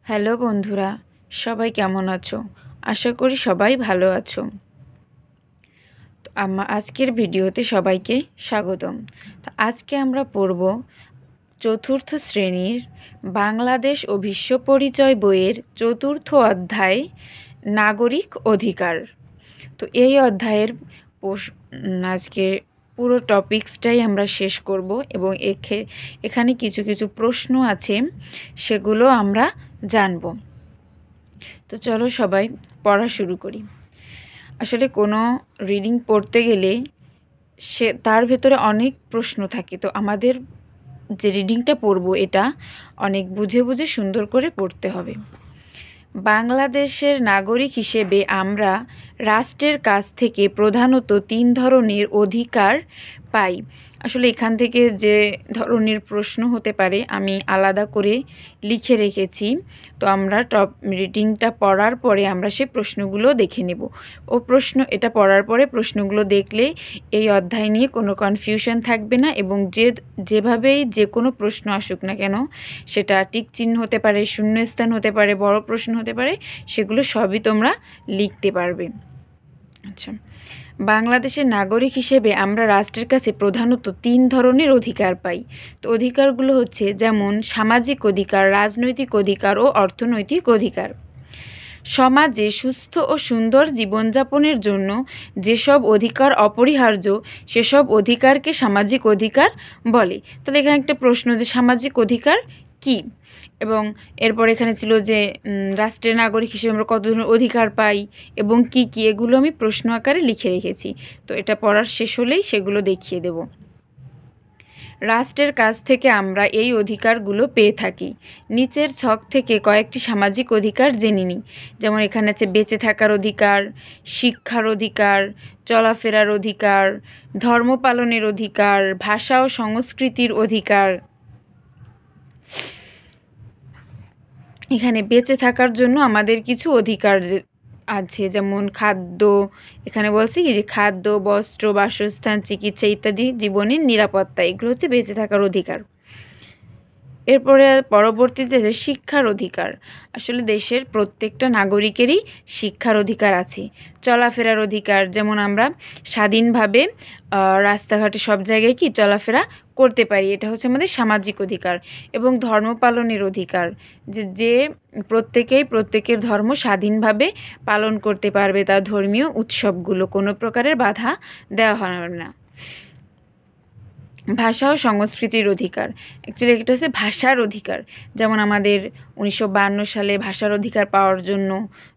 Hello বন্ধুরা, সবাই কেমন আছো? আশা করি সবাই ভালো আছো। তো আজকের ভিডিওতে সবাইকে স্বাগতম। তো আজকে আমরা পড়ব চতুর্থ শ্রেণীর বাংলাদেশ ও বিশ্ব পরিচয় বইয়ের চতুর্থ অধ্যায় নাগরিক অধিকার। তো এই অধ্যায়ের আজকে পুরো টপিকসটাই আমরা শেষ করব এবং এখানে কিছু কিছু প্রশ্ন আছে, সেগুলো আমরা জানব। তো চলো সবাই পড়া শুরু করি। আসলে কোনো রিডিং পড়তে গেলে তার ভেতরে অনেক প্রশ্ন থাকে, তো আমাদের যে রিডিংটা পড়ব এটা অনেক বুঝে বুঝে সুন্দর করে পড়তে হবে। বাংলাদেশের নাগরিক হিসেবে আমরা রাষ্ট্রের কাছ থেকে প্রধানত 3 ধরনের অধিকার পাই। আসলে এখান থেকে যে ধরনের প্রশ্ন হতে পারে আমি আলাদা করে লিখে রেখেছি, তো আমরা রিডিংটা পড়ার পরে আমরা সেই প্রশ্নগুলো দেখে নেব। এটা পড়ার পরে প্রশ্নগুলো দেখলে এই অধ্যায় নিয়ে কোনো কনফিউশন থাকবে না, এবং যেভাবেই যে কোনো প্রশ্ন আসুক না কেন, সেটা টিক চিহ্ন হতে পারে, শূন্যস্থান হতে পারে, বড় প্রশ্ন হতে পারে, সেগুলো সবই তোমরা লিখতে পারবে। আচ্ছা, বাংলাদেশের নাগরিক হিসেবে আমরা রাষ্ট্রের কাছে প্রধানত 3 ধরনের অধিকার পাই। তো অধিকারগুলো হচ্ছে যেমন সামাজিক অধিকার, রাজনৈতিক অধিকার ও অর্থনৈতিক অধিকার। সমাজে সুস্থ ও সুন্দর জীবনযাপনের জন্য যেসব অধিকার অপরিহার্য সেসব অধিকারকে সামাজিক অধিকার বলে। তাহলে এখানে একটা প্রশ্ন যে সামাজিক অধিকার কি, এবং এরপর এখানে ছিল যে রাষ্ট্রের নাগরিক হিসেবে আমরা কত ধরনের অধিকার পাই এবং কি কি, এগুলো আমি প্রশ্ন আকারে লিখে রেখেছি। তো এটা পড়ার শেষ হলেই সেগুলো দেখিয়ে দেব। রাষ্ট্রের কাছ থেকে আমরা এই অধিকারগুলো পেয়ে থাকি। নিচের ছক থেকে কয়েকটি সামাজিক অধিকার জেনে নিই। যেমন এখানে আছে বেঁচে থাকার অধিকার, শিক্ষার অধিকার, চলাফেরার অধিকার, ধর্ম পালনের অধিকার, ভাষা ও সংস্কৃতির অধিকার। এখানে বেঁচে থাকার জন্য আমাদের কিছু অধিকার আছে, যেমন খাদ্য, এখানে বলছি কি যে খাদ্য, বস্ত্র, বাসস্থান, চিকিৎসা ইত্যাদি জীবনের নিরাপত্তা, এগুলো হচ্ছে বেঁচে থাকার অধিকার। এরপরে পরবর্তীতে আছে শিক্ষার অধিকার। আসলে দেশের প্রত্যেকটা নাগরিকেরই শিক্ষার অধিকার আছে। চলাফেরার অধিকার, যেমন আমরা স্বাধীনভাবে রাস্তাঘাটে সব জায়গায় কি চলাফেরা করতে পারি, এটা হচ্ছে আমাদের সামাজিক অধিকার। এবং ধর্ম পালনের অধিকার, যে প্রত্যেকের ধর্ম স্বাধীনভাবে পালন করতে পারবে, তার ধর্মীয় উৎসবগুলো কোনো প্রকারের বাধা দেওয়া হবে না। ভাষা ও সংস্কৃতির অধিকার, অ্যাকচুয়ালি এটা হচ্ছে ভাষার অধিকার। যেমন আমাদের 1952 সালে ভাষার অধিকার পাওয়ার জন্য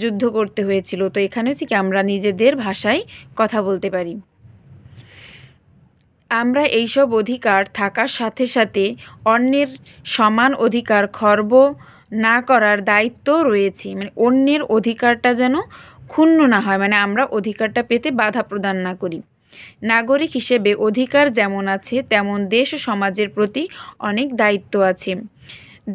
যুদ্ধ করতে হয়েছিল, তো এখানে হচ্ছে কি আমরা নিজেদের ভাষায় কথা বলতে পারি। আমরা এইসব অধিকার থাকার সাথে সাথে অন্যের সমান অধিকার খর্ব না করার দায়িত্ব রয়েছে। মানে অন্যের অধিকারটা যেন ক্ষুণ্ণ না হয়, মানে আমরা অধিকারটা পেতে বাধা প্রদান না করি। নাগরিক হিসেবে অধিকার যেমন আছে তেমন দেশ ও সমাজের প্রতি অনেক দায়িত্ব আছে।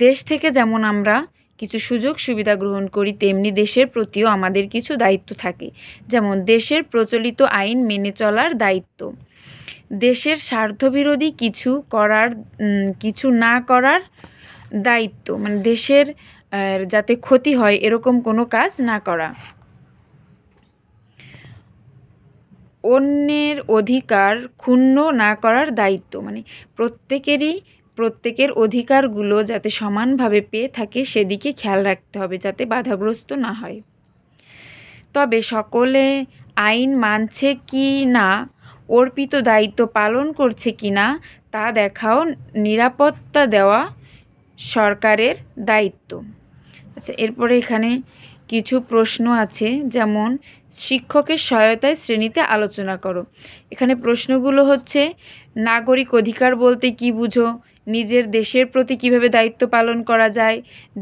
দেশ থেকে যেমন আমরা কিছু সুযোগ সুবিধা গ্রহণ করি, তেমনি দেশের প্রতিও আমাদের কিছু দায়িত্ব থাকে। যেমন দেশের প্রচলিত আইন মেনে চলার দায়িত্ব, দেশের স্বার্থবিরোধী কিছু না করার দায়িত্ব, মানে দেশের যাতে ক্ষতি হয় এরকম কোনো কাজ না করা। অন্যের অধিকার ক্ষুণ্ণ না করার দায়িত্ব, মানে প্রত্যেকের অধিকারগুলো যাতে সমানভাবে পেয়ে থাকে সেদিকে খেয়াল রাখতে হবে, যাতে বাধাগ্রস্ত না হয়। তবে সকলে আইন মানছে কি না, অর্পিত দায়িত্ব পালন করছে কি না তা দেখাও নিরাপত্তা দেওয়া সরকারের দায়িত্ব। আচ্ছা, এরপরে এখানে কিছু প্রশ্ন আছে, যেমন শিক্ষকের সহায়তায় শ্রেণীতে আলোচনা করো। এখানে প্রশ্নগুলো হচ্ছে নাগরিক অধিকার বলতে কি বুঝো, নিজের দেশের প্রতি কিভাবে দায়িত্ব পালন করা যায়,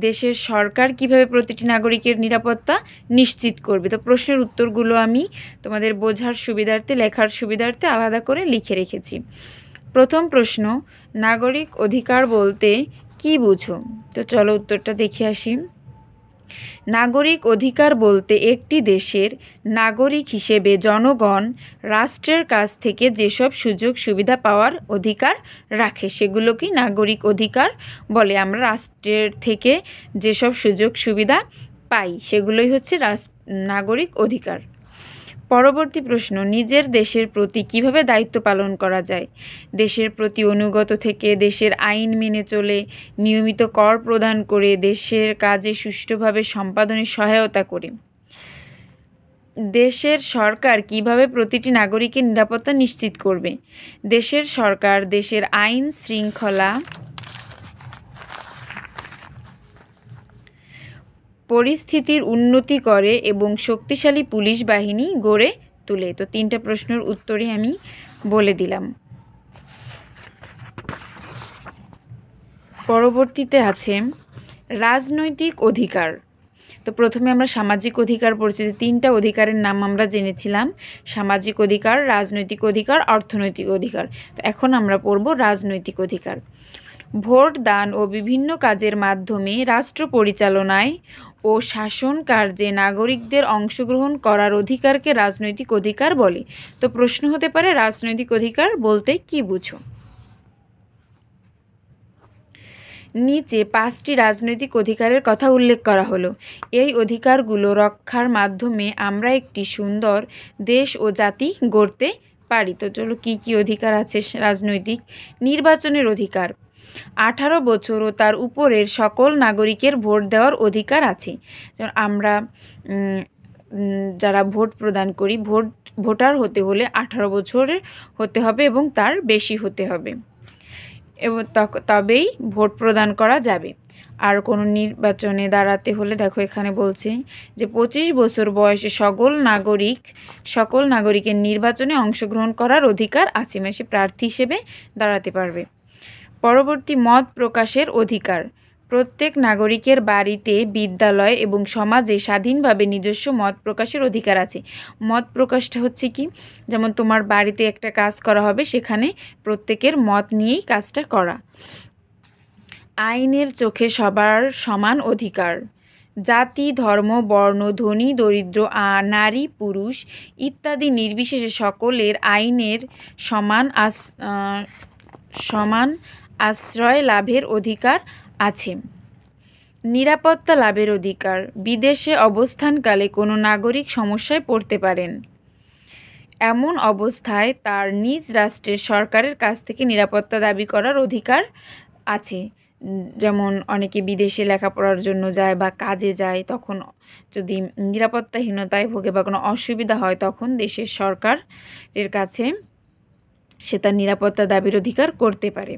দেশের সরকার কিভাবে প্রতিটি নাগরিকের নিরাপত্তা নিশ্চিত করবে। তো প্রশ্নের উত্তরগুলো আমি তোমাদের বোঝার সুবিধার্থে, লেখার সুবিধার্থে আলাদা করে লিখে রেখেছি। প্রথম প্রশ্ন, নাগরিক অধিকার বলতে কি বুঝো? তো চলো উত্তরটা দেখে আসি। নাগরিক অধিকার বলতে একটি দেশের নাগরিক হিসেবে জনগণ রাষ্ট্রের কাছ থেকে যেসব সুযোগ সুবিধা পাওয়ার অধিকার রাখে সেগুলোকেই নাগরিক অধিকার বলে। আমরা রাষ্ট্রের থেকে যেসব সুযোগ সুবিধা পাই সেগুলোই হচ্ছে নাগরিক অধিকার। পরবর্তী প্রশ্ন, নিজের দেশের প্রতি কিভাবে দায়িত্ব পালন করা যায়? দেশের প্রতি অনুগত থেকে, দেশের আইন মেনে চলে, নিয়মিত কর প্রদান করে, দেশের কাজে সুষ্ঠুভাবে সম্পাদনে সহায়তা করে। দেশের সরকার কিভাবে প্রতিটি নাগরিকের নিরাপত্তা নিশ্চিত করবে? দেশের সরকার দেশের আইন শৃঙ্খলা পরিস্থিতির উন্নতি করে এবং শক্তিশালী পুলিশ বাহিনী গড়ে তোলে। তো 3টা প্রশ্নের উত্তরই আমি বলে দিলাম। পরবর্তীতে আছে রাজনৈতিক অধিকার। তো প্রথমে আমরা সামাজিক অধিকার পড়ছি, যে 3টা অধিকারের নাম আমরা জেনেছিলাম, সামাজিক অধিকার, রাজনৈতিক অধিকার, অর্থনৈতিক অধিকার। তো এখন আমরা পড়ব রাজনৈতিক অধিকার। ভোট দান ও বিভিন্ন কাজের মাধ্যমে রাষ্ট্র পরিচালনায় ও শাসন কার্যে নাগরিকদের অংশগ্রহণ করার অধিকারকে রাজনৈতিক অধিকার বলে। তো প্রশ্ন হতে পারে, রাজনৈতিক অধিকার বলতে কি বুঝো? নিচে 5টি রাজনৈতিক অধিকারের কথা উল্লেখ করা হলো। এই অধিকারগুলো রক্ষার মাধ্যমে আমরা একটি সুন্দর দেশ ও জাতি গড়তে পারি। তো চলো কী কী অধিকার আছে রাজনৈতিক? নির্বাচনের অধিকার। 18 বছর ও তার উপরের সকল নাগরিকের ভোট দেওয়ার অধিকার আছে। যেমন আমরা যারা ভোট প্রদান করি, ভোটার হতে হলে 18 বছরের হতে হবে এবং তার বেশি হতে হবে, এবং তবেই ভোট প্রদান করা যাবে। আর কোনো নির্বাচনে দাঁড়াতে হলে দেখো এখানে বলছে যে 25 বছর বয়সে সকল নাগরিকের নির্বাচনে অংশগ্রহণ করার অধিকার আছে, মানে সে প্রার্থী হিসেবে দাঁড়াতে পারবে। পরবর্তী, মত প্রকাশের অধিকার। প্রত্যেক নাগরিকের বাড়িতে, বিদ্যালয় এবং সমাজে স্বাধীনভাবে নিজস্ব মত প্রকাশের অধিকার আছে। মত প্রকাশটা হচ্ছে কি, যেমন তোমার বাড়িতে একটা কাজ করা হবে, সেখানে প্রত্যেকের মত নিয়েই কাজটা করা। আইনের চোখে সবার সমান অধিকার। জাতি, ধর্ম, বর্ণ, ধনী, দরিদ্র, নারী, পুরুষ ইত্যাদি নির্বিশেষে সকলের আইনের সমান আশ্রয় লাভের অধিকার আছে। নিরাপত্তা লাভের অধিকার। বিদেশে অবস্থানকালে কোনো নাগরিক সমস্যায় পড়তে পারেন, এমন অবস্থায় তার নিজ রাষ্ট্রের সরকারের কাছ থেকে নিরাপত্তা দাবি করার অধিকার আছে। যেমন অনেকে বিদেশে লেখাপড়ার জন্য যায় বা কাজে যায়, তখন যদি নিরাপত্তাহীনতায় ভোগে বা কোনো অসুবিধা হয়, তখন দেশের সরকারের কাছে সে তার নিরাপত্তা দাবির অধিকার করতে পারে।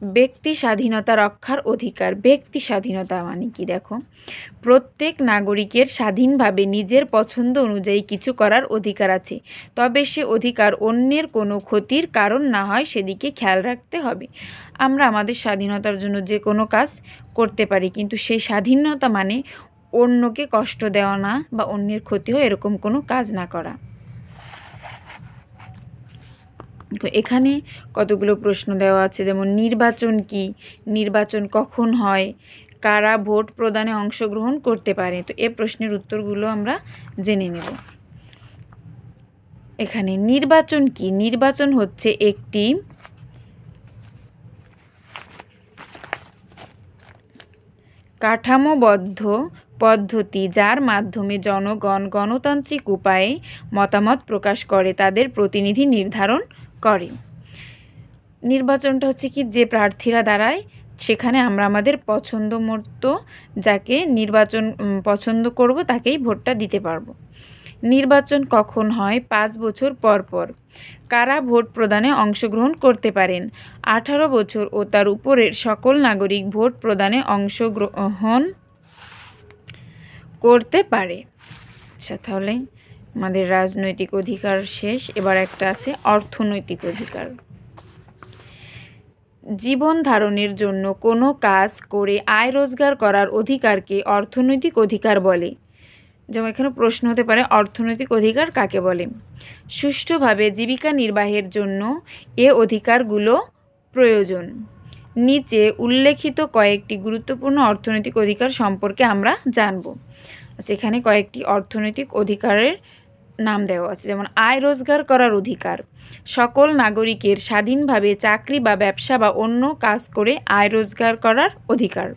ব্যক্তি স্বাধীনতা রক্ষার অধিকার। ব্যক্তি স্বাধীনতা মানে কি দেখো, প্রত্যেক নাগরিকের স্বাধীনভাবে নিজের পছন্দ অনুযায়ী কিছু করার অধিকার আছে, তবে সে অধিকার অন্যের কোনো ক্ষতির কারণ না হয় সেদিকে খেয়াল রাখতে হবে। আমরা আমাদের স্বাধীনতার জন্য যে কোনো কাজ করতে পারি, কিন্তু সেই স্বাধীনতা মানে অন্যকে কষ্ট দেওয়া না বা অন্যের ক্ষতি হয় এরকম কোনো কাজ না করা। এখানে কতগুলো প্রশ্ন দেওয়া আছে, যেমন নির্বাচন কি, নির্বাচন কখন হয়, কারা ভোট প্রদানে অংশগ্রহণ করতে পারে। তো এই প্রশ্নের উত্তরগুলো আমরা জেনে নেব। এখানে নির্বাচন কি, নির্বাচন হচ্ছে একটি কাঠামোবদ্ধ পদ্ধতি যার মাধ্যমে জনগণ গণতান্ত্রিক উপায়ে মতামত প্রকাশ করে তাদের প্রতিনিধি নির্ধারণ করে। নির্বাচনটা হচ্ছে কি, যে প্রার্থীরা দাঁড়ায় সেখানে আমরা আমাদের পছন্দ মতো যাকে পছন্দ করব তাকেই ভোটটা দিতে পারবো। নির্বাচন কখন হয়? 5 বছর পর পর। কারা ভোট প্রদানে অংশগ্রহণ করতে পারেন? 18 বছর ও তার উপরের সকল নাগরিক ভোট প্রদানে অংশগ্রহণ করতে পারে। আচ্ছা, তাহলে আমাদের রাজনৈতিক অধিকার শেষ। এবার একটা আছে অর্থনৈতিক অধিকার। জীবন ধারণের জন্য কোনো কাজ করে আয় রোজগার করার অধিকারকে অর্থনৈতিক অধিকার বলে। যেমন এখানে প্রশ্ন হতে পারে, অর্থনৈতিক অধিকার কাকে বলে? সুষ্ঠুভাবে জীবিকা নির্বাহের জন্য এ অধিকারগুলো প্রয়োজন। নিচে উল্লেখিত কয়েকটি গুরুত্বপূর্ণ অর্থনৈতিক অধিকার সম্পর্কে আমরা জানব। সেখানে কয়েকটি অর্থনৈতিক অধিকারের নাম দেওয়া আছে, যেমন আয় রোজগার করার অধিকার। সকল নাগরিকের স্বাধীনভাবে চাকরি বা ব্যবসা বা অন্য কাজ করে আয় রোজগার করার অধিকার।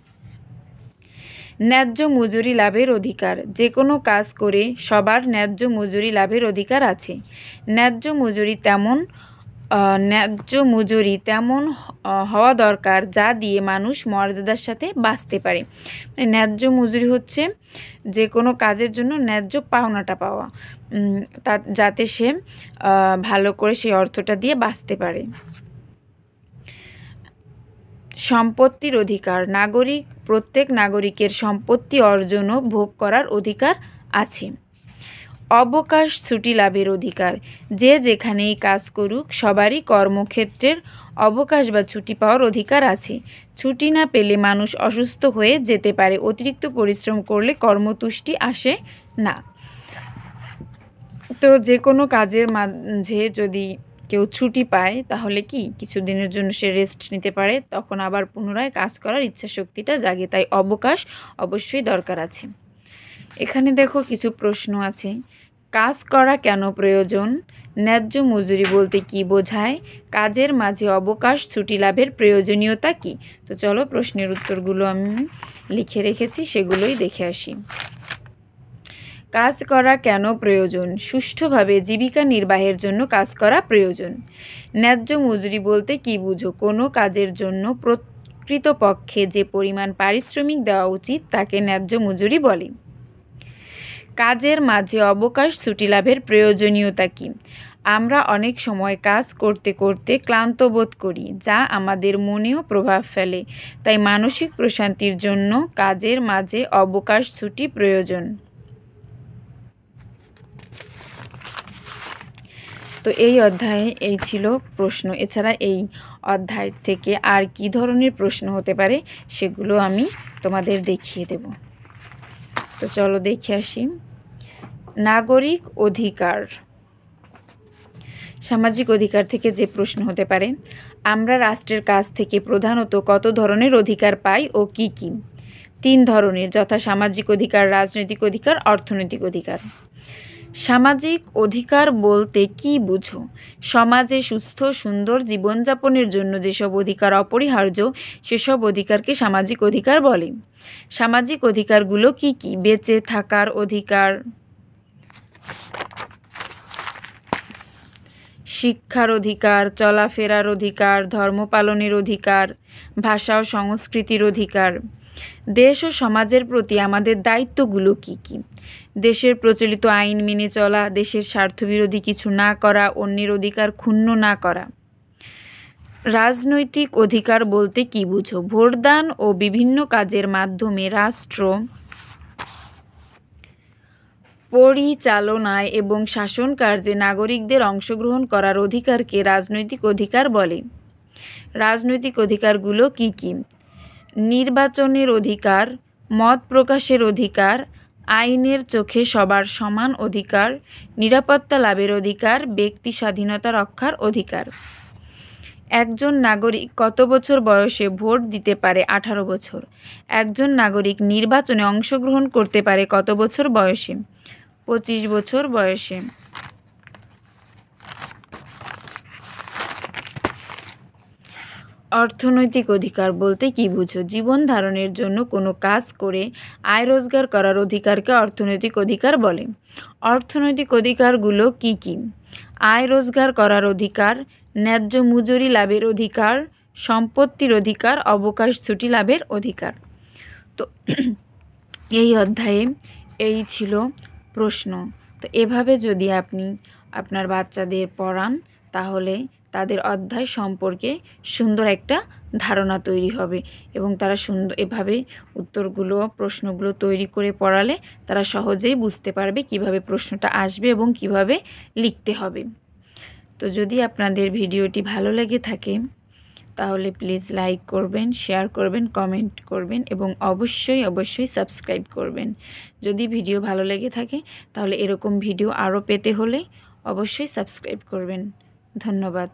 ন্যায্য মজুরি লাভের অধিকার। যে কোনো কাজ করে সবার ন্যায্য মজুরি লাভের অধিকার আছে। ন্যায্য মজুরি তেমন হওয়া দরকার যা দিয়ে মানুষ মর্যাদার সাথে বাঁচতে পারে। ন্যায্য মজুরি হচ্ছে যে কোনো কাজের জন্য ন্যায্য পাওনাটা পাওয়া, যাতে সে ভালো করে সেই অর্থটা দিয়ে বাঁচতে পারে। সম্পত্তির অধিকার। প্রত্যেক নাগরিকের সম্পত্তি অর্জন ও ভোগ করার অধিকার আছে। অবকাশ ছুটি লাভের অধিকার। যে যেখানেই কাজ করুক সবারই কর্মক্ষেত্রের অবকাশ বা ছুটি পাওয়ার অধিকার আছে। ছুটি না পেলে মানুষ অসুস্থ হয়ে যেতে পারে। অতিরিক্ত পরিশ্রম করলে কর্মতুষ্টি আসে না। তো যে কোনো কাজের মাঝে যদি কেউ ছুটি পায় তাহলে কি কিছুদিনের জন্য সে রেস্ট নিতে পারে, তখন আবার পুনরায় কাজ করার ইচ্ছাশক্তিটা জাগে। তাই অবকাশ অবশ্যই দরকার আছে। এখানে দেখো কিছু প্রশ্ন আছে। কাজ করা কেন প্রয়োজন? ন্যায্য মজুরি বলতে কি বোঝায়? কাজের মাঝে অবকাশ ছুটি লাভের প্রয়োজনীয়তা কি? তো চলো প্রশ্নের উত্তরগুলো আমি লিখে রেখেছি, সেগুলোই দেখে আসি। কাজ করা কেন প্রয়োজন? সুষ্ঠুভাবে জীবিকা নির্বাহের জন্য কাজ করা প্রয়োজন। ন্যায্য মজুরি বলতে কি বুঝো? কোনো কাজের জন্য প্রকৃতপক্ষে যে পরিমাণ পারিশ্রমিক দেওয়া উচিত তাকে ন্যায্য মজুরি বলে। কাজের মাঝে অবকাশ ছুটি লাভের প্রয়োজনীয়তা কি? আমরা অনেক সময় কাজ করতে করতে ক্লান্ত বোধ করি, যা আমাদের মনেও প্রভাব ফেলে। তাই মানসিক প্রশান্তির জন্য কাজের মাঝে অবকাশ ছুটি প্রয়োজন। তো এই অধ্যায়ে এই ছিল প্রশ্ন। এছাড়া এই অধ্যায় থেকে আর কি ধরনের প্রশ্ন হতে পারে সেগুলো আমি তোমাদের দেখিয়ে দেব। তো চলো দেখে আসি। নাগরিক অধিকার। সামাজিক অধিকার থেকে যে প্রশ্ন হতে পারে, আমরা রাষ্ট্রের কাছ থেকে প্রধানত কত ধরনের অধিকার পাই ও কি কি? 3 ধরনের, যথা সামাজিক অধিকার, রাজনৈতিক অধিকার, অর্থনৈতিক অধিকার। সামাজিক অধিকার বলতে কি বুঝো? সমাজে সুস্থ সুন্দর জীবনযাপনের জন্য যেসব অধিকার অপরিহার্য সেসব অধিকারকে সামাজিক অধিকার বলে। সামাজিক অধিকারগুলো কি কি? বেঁচে থাকার অধিকার, শিক্ষার অধিকার, চলাফেরার অধিকার, ধর্ম পালনের অধিকার, ভাষা ও সংস্কৃতির অধিকার। দেশ ও সমাজের প্রতি আমাদের দায়িত্বগুলো কি কি? দেশের প্রচলিত আইন মেনে চলা, দেশের স্বার্থবিরোধী কিছু না করা, অন্যের অধিকার ক্ষুণ্ণ না করা। রাজনৈতিক অধিকার বলতে কি বুঝো? ভোটদান ও বিভিন্ন কাজের মাধ্যমে রাষ্ট্র পরিচালনায় এবং শাসন কার্যে নাগরিকদের অংশগ্রহণ করার অধিকারকে রাজনৈতিক অধিকার বলে। রাজনৈতিক অধিকারগুলো কি কি? নির্বাচনের অধিকার, মত প্রকাশের অধিকার, আইনের চোখে সবার সমান অধিকার, নিরাপত্তা লাভের অধিকার, ব্যক্তি স্বাধীনতা রক্ষার অধিকার। একজন নাগরিক কত বছর বয়সে ভোট দিতে পারে? 18 বছর। একজন নাগরিক নির্বাচনে অংশগ্রহণ করতে পারে কত বছর বয়সে? 25 বছর বয়সে। অর্থনৈতিক অধিকার বলতে কি বুঝো? জীবন ধারণের জন্য কোনো কাজ করে আয় রোজগার করার অধিকারকে অর্থনৈতিক অধিকার বলে। অর্থনৈতিক অধিকারগুলো কি কি? আয় রোজগার করার অধিকার, ন্যায্য মজুরি লাভের অধিকার, সম্পত্তির অধিকার, অবকাশ ছুটি লাভের অধিকার। তো এই অধ্যায়ে এই ছিল প্রশ্ন। তো এভাবে যদি আপনি আপনার বাচ্চাদের পড়ান তাহলে তাদের অধ্যায় সম্পর্কে সুন্দর একটা ধারণা তৈরি হবে এবং তারা এভাবে প্রশ্নগুলো তৈরি করে পড়ালে তারা সহজেই বুঝতে পারবে কিভাবে প্রশ্নটা আসবে এবং কিভাবে লিখতে হবে। তো যদি আপনাদের ভিডিওটি ভালো লেগে থাকে তাহলে প্লিজ লাইক করবেন, শেয়ার করবেন, কমেন্ট করবেন এবং অবশ্যই সাবস্ক্রাইব করবেন। যদি ভিডিও ভালো লেগে থাকে তাহলে এরকম ভিডিও আরও পেতে হলে অবশ্যই সাবস্ক্রাইব করবেন। ধন্যবাদ।